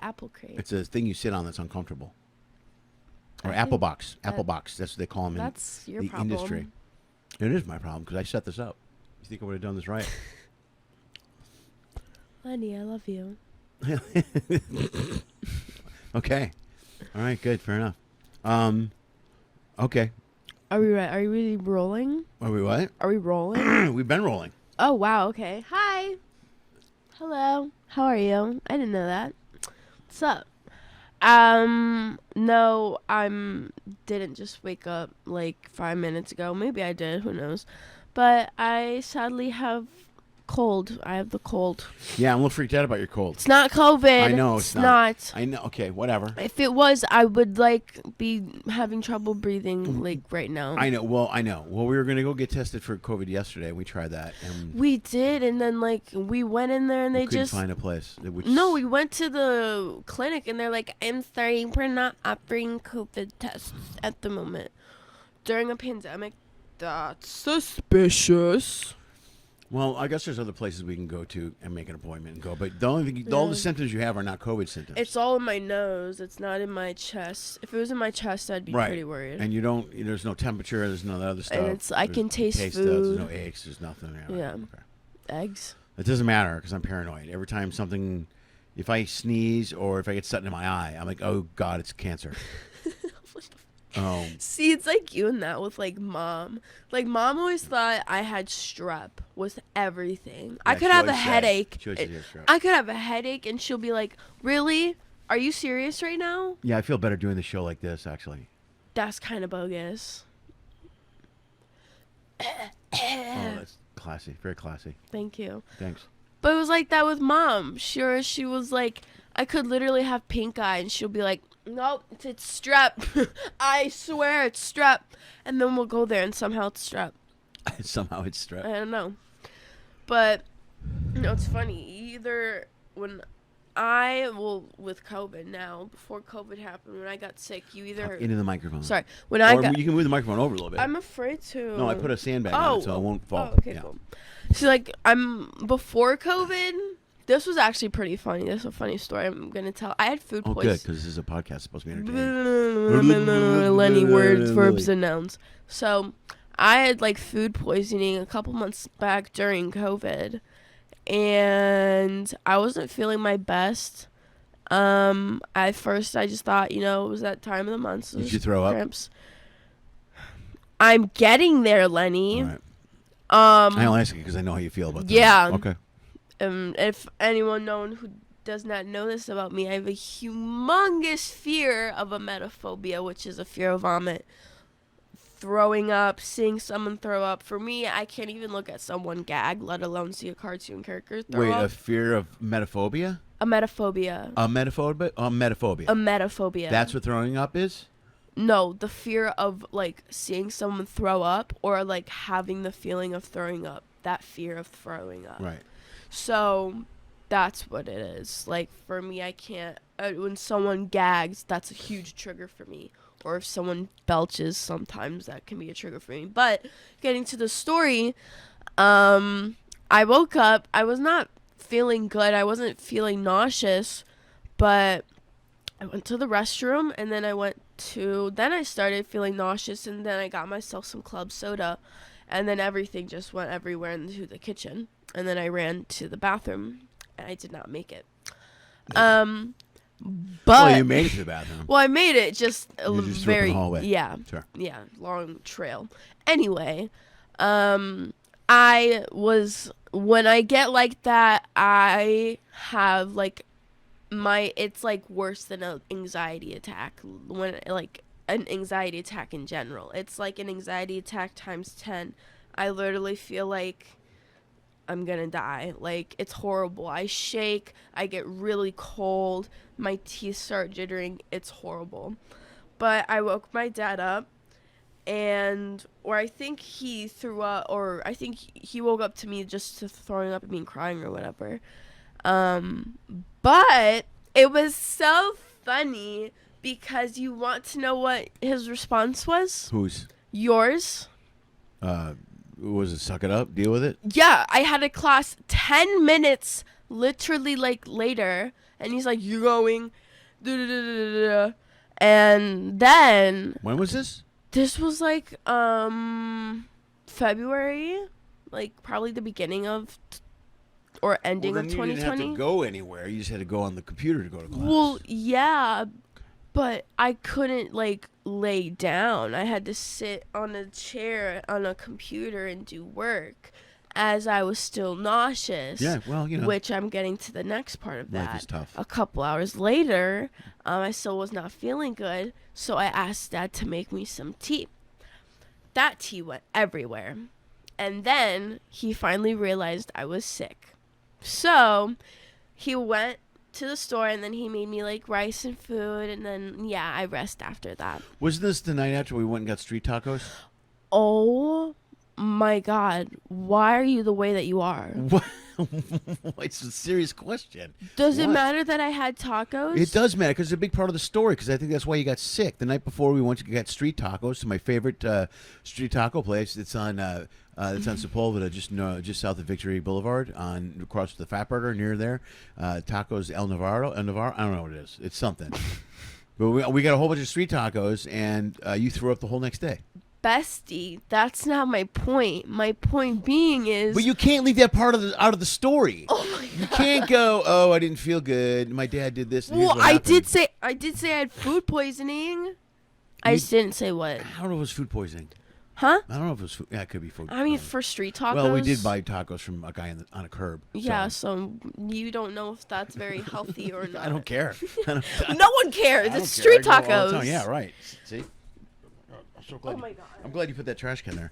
apple crate? It's a thing you sit on that's uncomfortable. Or apple box. Apple box. That's what they call them in your the problem. industry. It is my problem because I set this up. You think I would have done this right? Lenny, I love you. Okay. All right. Good. Fair enough. Okay. Are we right? Are we really rolling? Are we what? Are we rolling? We've been rolling. Oh, wow. Okay. Hi. Hello. How are you? I didn't know that. What's up? No, didn't just wake up like 5 minutes ago. Maybe I did. Who knows? But I sadly have cold. I have the cold. Yeah, I'm a little freaked out about your cold. It's not COVID. I know it's not. I know. Okay, whatever. If it was, I would be having trouble breathing right now. I know. Well, we were gonna go get tested for COVID yesterday. We tried that. And we did, and then we went in there and they couldn't just find a place. No, we went to the clinic and they're like, "I'm sorry, we're not offering COVID tests at the moment during a pandemic." That's suspicious. Well, I guess there's other places we can go to and make an appointment and go. But the only thing, all the symptoms you have are not COVID symptoms. It's all in my nose. It's not in my chest. If it was in my chest, I'd be pretty worried. And there's no temperature. There's no other stuff. And I can taste food. There's no aches. There's nothing. Yeah. Okay. Eggs. It doesn't matter because I'm paranoid. Every time if I sneeze or if I get something in my eye, I'm like, oh God, it's cancer. Oh. See, it's like you and that with mom. Mom always thought I had strep with everything. Yeah, I could have a headache. I could have a headache and she'll be like, "Really? Are you serious right now?" Yeah, I feel better doing the show like this, actually. That's kind of bogus. Oh, that's classy. Very classy. Thank you. Thanks. But it was like that with mom. She was like, I could literally have pink eye and she'll be like, "Nope, it's strep." I swear it's strep. And then we'll go there and somehow it's strep. Somehow it's strep. I don't know. But, it's funny. Either when with COVID now, before COVID happened, when I got sick, you either... Into the microphone. Sorry. You can move the microphone over a little bit. I'm afraid to. No, I put a sandbag on it so it won't fall. Oh, okay, cool. So, before COVID... This was actually pretty funny. This is a funny story I'm going to tell. I had food poisoning. Oh, good, because this is a podcast supposed to be entertaining. Lenny, words, verbs, and nouns. So, I had, food poisoning a couple months back during COVID. And I wasn't feeling my best. At first, I just thought, it was that time of the month. So did you throw cramps. I'm getting there, Lenny. All right. I'll ask you because I know how you feel about that. Yeah. Okay. If anyone who does not know this about me, I have a humongous fear of emetophobia, which is a fear of vomit, throwing up, seeing someone throw up. For me, I can't even look at someone gag, let alone see a cartoon character throw up. Wait, a fear of emetophobia? Emetophobia. Emetophobia? Emetophobia. That's what throwing up is? No, the fear of, seeing someone throw up or, having the feeling of throwing up. That fear of throwing up. Right. So, that's what it is. For me, I can't... when someone gags, that's a huge trigger for me. Or if someone belches, sometimes that can be a trigger for me. But, getting to the story, I woke up. I was not feeling good. I wasn't feeling nauseous. But I went to the restroom, and then Then I started feeling nauseous, and then I got myself some club soda. And then everything just went everywhere into the kitchen. And then I ran to the bathroom, and I did not make it. But well, you made it to the bathroom. Well, I made it just very hallway. Yeah. Sure. Yeah, long trail. Anyway, when I get like that, I have it's worse than an anxiety attack. An anxiety attack in general. It's like an anxiety attack times 10. I literally feel like I'm gonna die. It's horrible. I shake. I get really cold. My teeth start jittering. It's horrible. But I woke my dad up, or I think he threw up, or I think he woke up to me just to throwing up at me and crying or whatever. But it was so funny because you want to know what his response was? Whose? Yours. Was it suck it up, deal with it? Yeah, I had a class 10 minutes literally later, And he's like, "You're going." And then When was this? this was like February, like probably the beginning of or ending Well, of then you didn't have 2020. to go anywhere. You just had to go on the computer to go to class. Well, yeah, but I couldn't like lay down. I had to sit on a chair on a computer and do work as I was still nauseous. Yeah, well, Which I'm getting to the next part of that. life is tough. A couple hours later, I still was not feeling good, so I asked Dad to make me some tea. That tea went everywhere. And then he finally realized I was sick. So he went to the store and then he made me like rice and food, and then I rest after that. Was this the night after we went and got street tacos? Oh my God, why are you the way that you are? What? It's a serious question. Does it What? matter that I had tacos? It does matter because it's a big part of the story. Because I think that's why you got sick. The night before we went to get street tacos to my favorite street taco place. It's on Sepulveda, just south of Victory Boulevard, across the Fat Burger near there. Tacos El Navarro. I don't know what it is. It's something. But we got a whole bunch of street tacos, and you threw up the whole next day. Bestie, that's not my point. My point being is. But you can't leave that part out of the story. Oh my God. You can't go, "Oh, I didn't feel good. My dad did this." And here's Well, what I happened." did say I had food poisoning. I just didn't say what. I don't know if it was food poisoning. Huh? I don't know if it was food. Yeah, it could be food. I mean, for street tacos. Well, we did buy tacos from a guy on a curb. Yeah, so you don't know if that's very healthy or not. I don't care. No one cares. I It's don't street care. I go all the tacos. time. Yeah, right. See? I'm so glad. Oh my God. I'm glad you put that trash can there.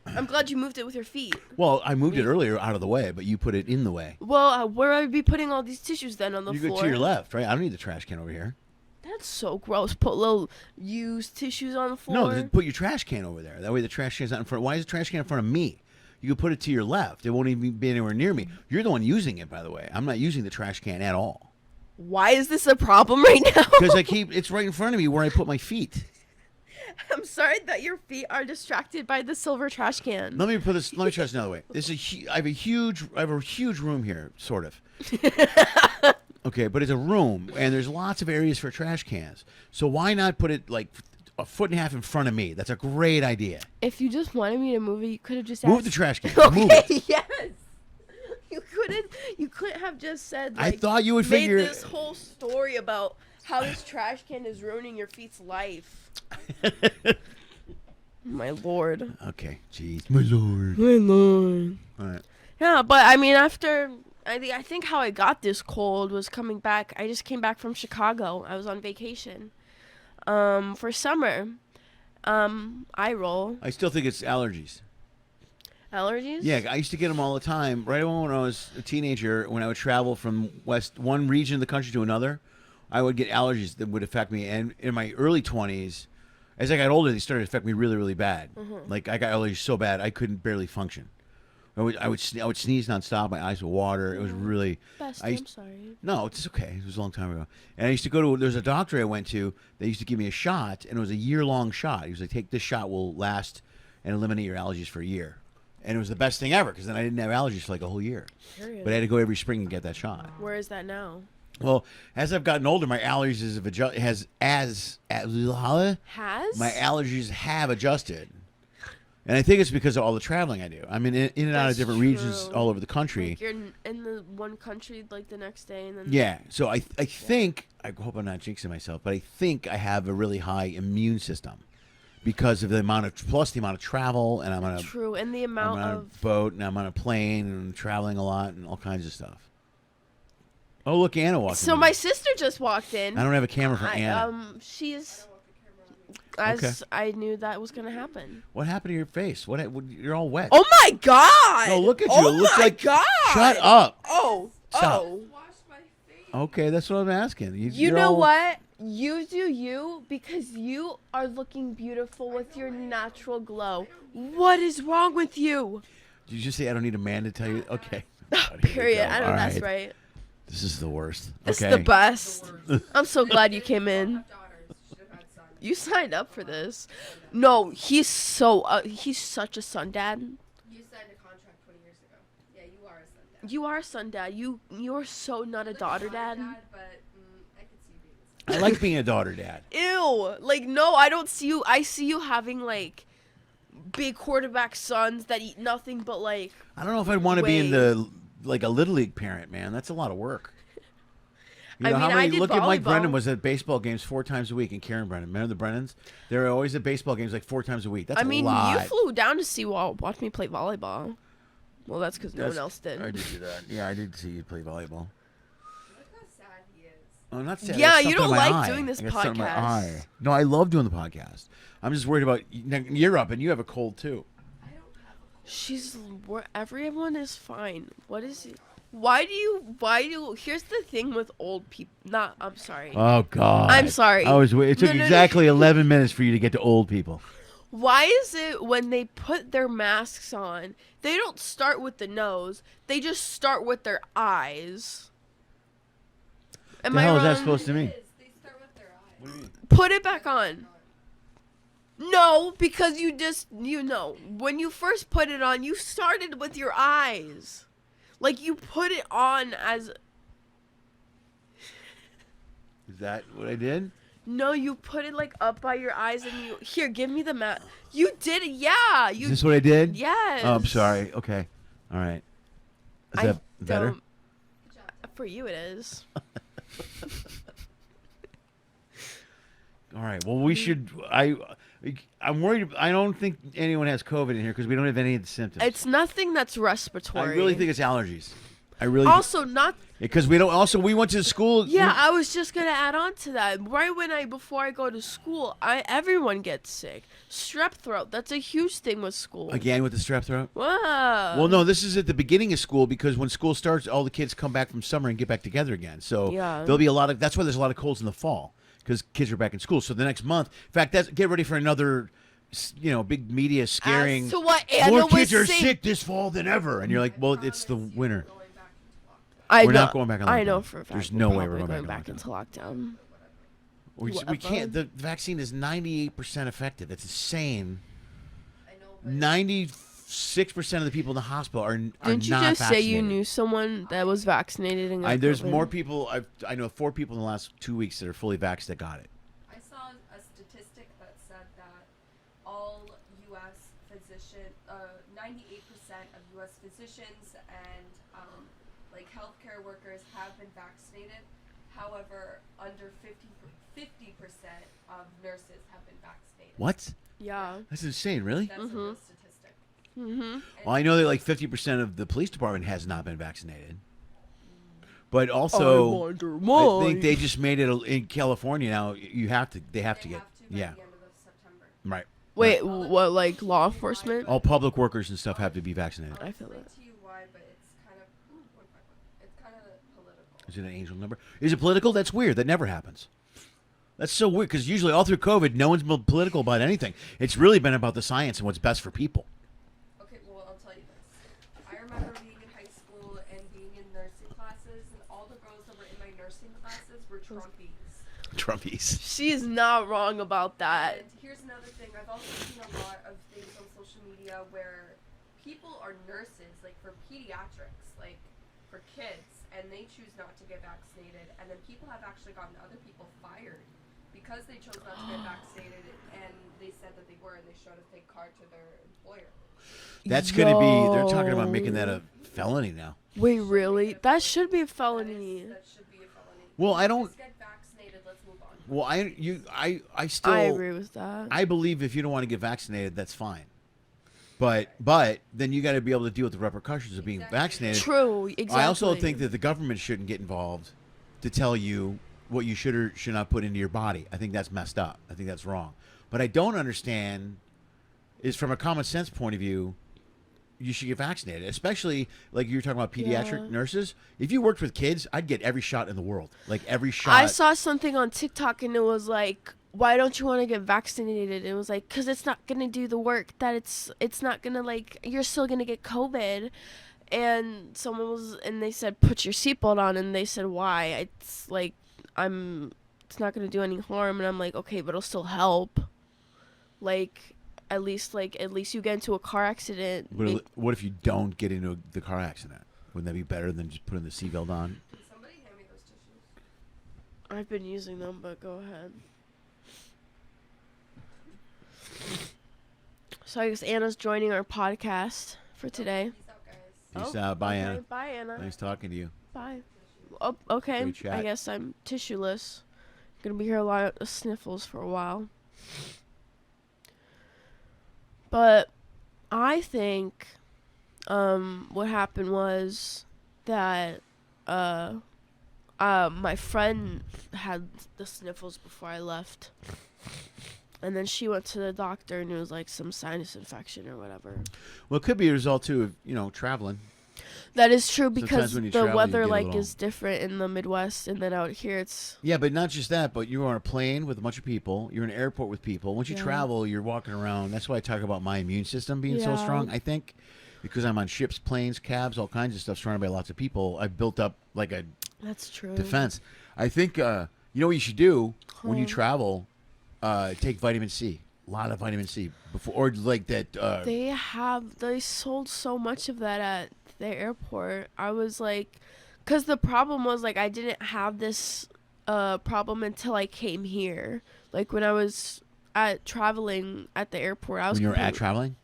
I'm glad you moved it with your feet. Well, I moved it earlier out of the way, but you put it in the way. Well, where would I be putting all these tissues then on the You floor? go to your left, right? I don't need the trash can over here. That's so gross. Put little used tissues on the floor. No, just put your trash can over there. That way the trash can's not in front. Why is the trash can in front of me? You can put it to your left. It won't even be anywhere near me. You're the one using it, by the way. I'm not using the trash can at all. Why is this a problem right now? Because it's right in front of me where I put my feet. I'm sorry that your feet are distracted by the silver trash can. Let me try this another way. I have a huge room here, sort of. Okay, but it's a room, and there's lots of areas for trash cans. So why not put it like a foot and a half in front of me? That's a great idea. If you just wanted me to move it, you could have just Move asked. the trash can. Okay, Move it. yes. You couldn't have just said. I Like, thought you would made figure this whole story about how this trash can is ruining your feet's life. My lord. Okay, jeez, my lord. My lord. All right. Yeah, but I mean, I think how I got this cold was coming back. I just came back from Chicago. I was on vacation. For summer. I roll. I still think it's allergies. Allergies? Yeah, I used to get them all the time. Right when I was a teenager, when I would travel from one region of the country to another, I would get allergies that would affect me. And in my early 20s, as I got older, they started to affect me really, really bad. Mm-hmm. Like I got allergies so bad I couldn't barely function. I would sneeze nonstop. My eyes would water. It was really. Bestie, I'm sorry. No, it's okay. It was a long time ago. And I used to go to. There's a doctor I went to. They used to give me a shot, and it was a year-long shot. He was like, "Take this shot, will last and eliminate your allergies for a year." And it was the best thing ever because then I didn't have allergies for like a whole year. Period. But I had to go every spring and get that shot. Where is that now? Well, as I've gotten older, my allergies my allergies have adjusted. And I think it's because of all the traveling I do. I'm in and out of That's different regions true. all over the country. Like you're in the one country like the next day and then. Yeah. So I think, I hope I'm not jinxing myself, but I think I have a really high immune system because of the amount of travel, and I'm on a True, and the I'm amount on a of. boat, and I'm on a plane, and I'm traveling a lot, and all kinds of stuff. Oh, look, Anna walked in. So my sister just walked in. I don't have a camera for Anna. She's. Okay. I knew that was gonna happen. What happened to your face? What? You're all wet. Oh my God! No, look at you. Oh It looks my like. God! Shut up. Oh. Stop. Oh. Okay, that's what I'm asking. You you're know all- what? You do you because you are looking beautiful with your natural glow. What is wrong with you? Did you just say I don't need a man to tell you? Okay. Period. I know All that's right. This is the worst. It's Okay. the best. I'm so glad you came in. You signed up for this. No, he's such a son dad. You signed a contract 20 years ago. Yeah, you are a son You are a son dad. You're so not a daughter dad. But I could see you being I like being a daughter dad. Ew. Like, no, I don't see you. I see you having, like, big quarterback sons that eat nothing but, like, I don't know if I'd want to be in the like a little league parent, man. That's a lot of work. You know, I mean, how many, I did look at Mike volleyball. Brennan was at baseball games 4 times a week, and Karen Brennan. Remember the Brennans? They were always at baseball games like 4 times a week. That's I mean, a lot. you flew down to watch me play volleyball. Well, that's because no one else did. I did do that. Yeah, I did see you play volleyball. Look how sad he is. Oh, not sad. Yeah, I got you something don't in my like eye. doing this I got something in my podcast. eye. No, I love doing the podcast. I'm just worried about you're up and you have a cold too. I don't have a She's everyone is fine. What is it? Here's the thing with old people. I'm sorry. Oh God. I'm sorry. It took No. exactly 11 minutes for you to get to old people. Why is it when they put their masks on, they don't start with the nose, they just start with their eyes? Am The I hell is wrong? that supposed to mean? They start with their eyes. What do you mean? Put it back on. No, because when you first put it on, you started with your eyes. Like, you put it on as... Is that what I did? No, you put it, like, up by your eyes and you... Here, give me the mat. You did it, yeah. Is this what I did? Yes. Oh, I'm sorry. Okay. All right. Is that better? don't- For you, it is. All right. Well, we should... I'm worried... I don't think anyone has COVID in here because we don't have any of the symptoms. It's nothing that's respiratory. I really think it's allergies. I really... Also, not... Because we don't... Also, we went to school... Yeah, I was just gonna add on to that. Before I go to school, everyone gets sick. Strep throat. That's a huge thing with school. Again with the strep throat? Wow. Well, no, this is at the beginning of school because when school starts, all the kids come back from summer and get back together again. So Yeah. there'll be a lot of... That's why there's a lot of colds in the fall because kids are back in school. So the next month... In fact, get ready for another... big media scaring... As to what Anna More was kids are saying. sick this fall than ever. And you're like, well, it's the winter. going back into lockdown. We're not going back in I know lockdown. for a fact. There's no way we're probably going back in into lockdown. We Whatever. can't. The vaccine is 98% effective. It's insane. I know, but 96% of the people in the hospital are Didn't not you just say you vaccinated. knew someone that was vaccinated and got There's COVID? more people. I know 4 people in the last 2 weeks that are fully vaxxed that got it. I saw a statistic that said that all U.S. 98% of U.S. physicians and healthcare workers have been vaccinated. However, under 50% of nurses have been vaccinated. What? Yeah. That's insane. Really? That's a real statistic. Mm-hmm. Well, I know that 50% of the police department has not been vaccinated. But also, I think they just made it in California now. You have to. They have to They get. have to by Yeah. the end of September. Right. Wait, what? Like law enforcement? All public workers and stuff have to be vaccinated. I feel Explain that. to you why, but it's kind of it's kind of political. Is it an angel number? Is it political? That's weird. That never happens. That's so weird because usually all through COVID, no one's been political about anything. It's really been about the science and what's best for people. Okay, well, I'll tell you this. I remember being in high school and being in nursing classes, and all the girls that were in my nursing classes were Trumpies. Trumpies. She is not wrong about that. And here's another thing. I've also seen a lot of things on social media where people are nurses, like for pediatrics, like for kids, and they choose not to get vaccinated. And then people have actually gotten other people fired because they chose not to get vaccinated, and they said that they were, and they showed a fake card to their employer. That's going to be, they're talking about making that a felony now. Wait, really? That should be a felony. That should be a felony. Well, I don't, Just get vaccinated. Let's move on. well, I still, I agree with that. I believe if you don't want to get vaccinated, that's fine. But then you got to be able to deal with the repercussions of being vaccinated. True, exactly. I also think that the government shouldn't get involved to tell you what you should or should not put into your body. I think that's messed up. I think that's wrong. But I don't understand is from a common sense point of view, you should get vaccinated, especially like you were talking about pediatric nurses. If you worked with kids, I'd get every shot in the world, like every shot. I saw something on TikTok and it was like, why don't you want to get vaccinated? It was like, because it's not going to do the work that it's not going to, like, you're still going to get COVID. And and they said, put your seatbelt on. And they said, why? It's like, it's not going to do any harm. And I'm like, okay, but it'll still help. Like, at least you get into a car accident. What if you don't get into the car accident? Wouldn't that be better than just putting the seatbelt on? Can somebody hand me those tissues? I've been using them, but go ahead. So I guess Anna's joining our podcast for today. Peace out, guys. Peace out. Bye, okay. Anna. Bye, Anna. Nice talking to you. Bye. Oh, okay. Great chat. I guess I'm tissueless. Gonna be here a lot of sniffles for a while. But I think what happened was that my friend had the sniffles before I left. And then she went to the doctor and it was like some sinus infection or whatever. Well, it could be a result too of traveling. That is true because when you the travel, you weather get a like little- is different in the Midwest, and then out here it's Yeah, but not just that. But you're on a plane with a bunch of people. You're in an airport with people. Once you Yeah. travel, you're walking around. That's why I talk about my immune system being so Yeah. strong. I think because I'm on ships, planes, cabs, all kinds of stuff, surrounded by lots of people. I've built up like a that's true. defense. I think you know what you should do when you Huh. travel. Take vitamin C. A lot of vitamin C before, or like that. They sold so much of that at the airport. I was like, because the problem was like I didn't have this problem until I came here. Like when I was traveling at the airport, I was when you were at completely- traveling.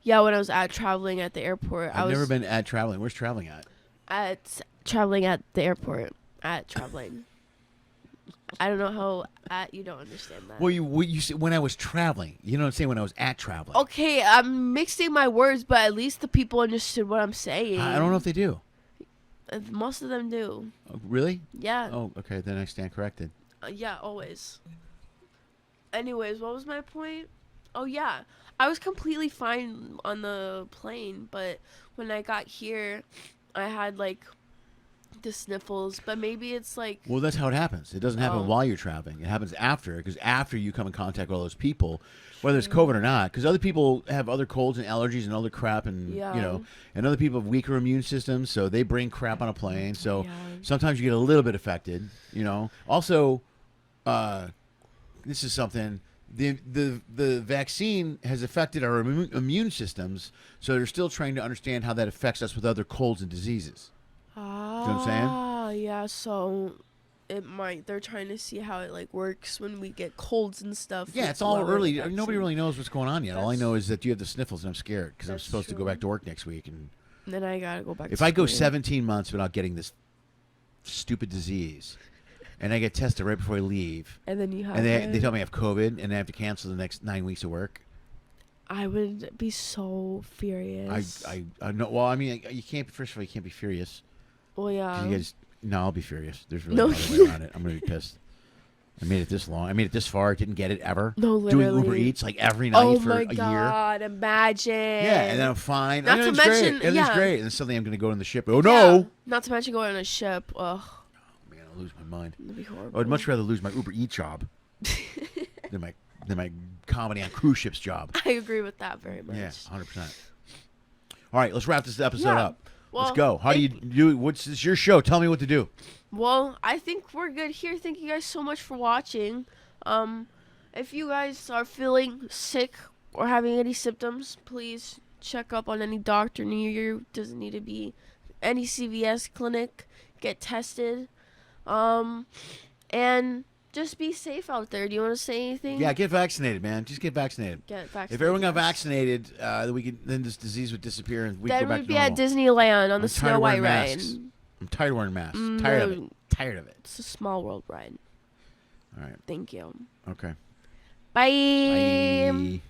Yeah, when I was traveling at the airport, I've never been at traveling. Where's traveling at? at traveling at the airport at traveling. I don't know how you don't understand that. Well, you said when I was traveling. You know what I'm saying? When I was at traveling. Okay, I'm mixing my words, but at least the people understood what I'm saying. I don't know if they do. Most of them do. Oh, really? Yeah. Oh, okay. Then I stand corrected. Yeah, always. Anyways, what was my point? Oh, yeah. I was completely fine on the plane, but when I got here, I had, like, the sniffles. But maybe it's, like... Well, that's how it happens. It doesn't happen Oh. while you're traveling. It happens after, because after you come in contact with all those people, whether it's COVID or not, because other people have other colds and allergies and other crap, and Yeah. and other people have weaker immune systems, so they bring crap on a plane. So Yeah. sometimes you get a little bit affected. Also, this is something. The vaccine has affected our immune systems, so they're still trying to understand how that affects us with other colds and diseases. Ah, what I'm saying? yeah, so they're trying to see how it, like, works when we get colds and stuff. Yeah, with it's all whoever early. the Nobody vaccine- really knows what's going on yet. All I That's- know is that you have the sniffles, and I'm scared because I'm That's supposed to go true. back to work next week. And Then I gotta go back if to I go school. 17 months without getting this stupid disease, and I get tested right before I leave, And then you have and they it, tell me I have COVID, and I have to cancel the next 9 weeks of work. I would be so furious. I know. Well, I mean, you can't. First of all, you can't be furious. Well, yeah. No, I'll be furious. There's really No, no other way around it. I'm gonna be pissed. I made it this long. I made it this far. Didn't get it ever. No, Doing Uber literally. Eats like every night Oh for my a year. god! Imagine. Yeah, and then I'm fine. Not to Everything's great. mention- Everything's yeah. great. And then suddenly I'm going to go on the ship. Oh, Yeah. no. Not to mention going on a ship. Ugh, Man, I'll lose my mind. that'd be horrible. I'd much rather lose my Uber Eats job than my comedy on cruise ships job. I agree with that very much. Yeah, 100%. All right, let's wrap this episode Yeah. up. Well, Let's go. How do you do? What's this your show? Tell me what to do. Well, I think we're good here. Thank you guys so much for watching. If you guys are feeling sick or having any symptoms, please check up on any doctor near you. Doesn't need to be any CVS clinic. Get tested. And just be safe out there. Do you want to say anything? Yeah, get vaccinated, man. Just get vaccinated. Get vaccinated. If everyone got vaccinated, then this disease would disappear and we'd Then go back we'd to be at normal. Disneyland on the I'm tired Snow of White wearing ride. masks. I'm tired of wearing masks. Mm, Tired of no. it. Tired of it. It's a small world ride. All right. Thank you. Okay. Bye. Bye.